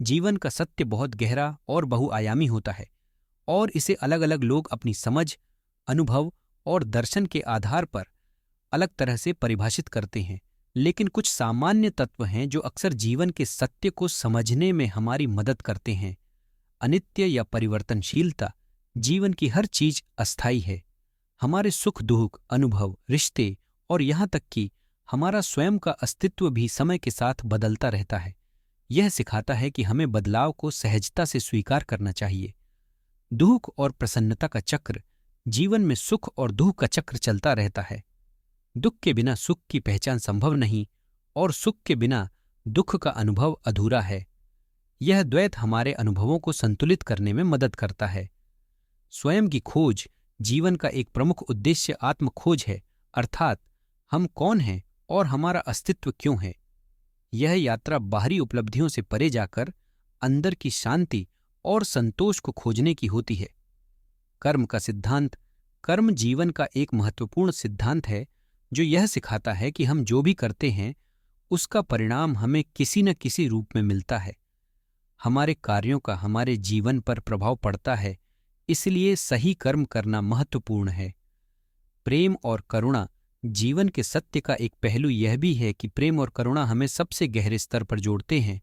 जीवन का सत्य बहुत गहरा और बहुआयामी होता है और इसे अलग अलग लोग अपनी समझ, अनुभव और दर्शन के आधार पर अलग तरह से परिभाषित करते हैं। लेकिन कुछ सामान्य तत्व हैं जो अक्सर जीवन के सत्य को समझने में हमारी मदद करते हैं। अनित्य या परिवर्तनशीलता। जीवन की हर चीज अस्थायी है। हमारे सुख दुख, अनुभव, रिश्ते और यहाँ तक कि हमारा स्वयं का अस्तित्व भी समय के साथ बदलता रहता है। यह सिखाता है कि हमें बदलाव को सहजता से स्वीकार करना चाहिए। दुख और प्रसन्नता का चक्र। जीवन में सुख और दुख का चक्र चलता रहता है। दुख के बिना सुख की पहचान संभव नहीं और सुख के बिना दुख का अनुभव अधूरा है। यह द्वैत हमारे अनुभवों को संतुलित करने में मदद करता है। स्वयं की खोज। जीवन का एक प्रमुख उद्देश्य आत्म खोज है, अर्थात हम कौन हैं और हमारा अस्तित्व क्यों है। यह यात्रा बाहरी उपलब्धियों से परे जाकर अंदर की शांति और संतोष को खोजने की होती है। कर्म का सिद्धांत। कर्म जीवन का एक महत्वपूर्ण सिद्धांत है जो यह सिखाता है कि हम जो भी करते हैं उसका परिणाम हमें किसी न किसी रूप में मिलता है। हमारे कार्यों का हमारे जीवन पर प्रभाव पड़ता है, इसलिए सही कर्म करना महत्वपूर्ण है। प्रेम और करुणा। जीवन के सत्य का एक पहलू यह भी है कि प्रेम और करुणा हमें सबसे गहरे स्तर पर जोड़ते हैं।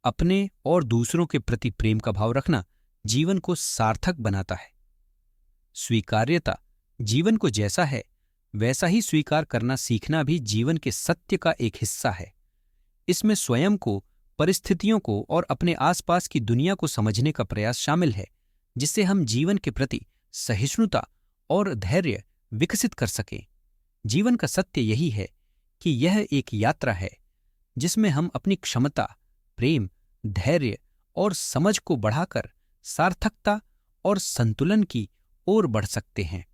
अपने और दूसरों के प्रति प्रेम का भाव रखना जीवन को सार्थक बनाता है। स्वीकार्यता। जीवन को जैसा है वैसा ही स्वीकार करना सीखना भी जीवन के सत्य का एक हिस्सा है। इसमें स्वयं को, परिस्थितियों को और अपने आसपास की दुनिया को समझने का प्रयास शामिल है, जिससे हम जीवन के प्रति सहिष्णुता और धैर्य विकसित कर सकें। जीवन का सत्य यही है कि यह एक यात्रा है जिसमें हम अपनी क्षमता, प्रेम, धैर्य और समझ को बढ़ाकर सार्थकता और संतुलन की ओर बढ़ सकते हैं।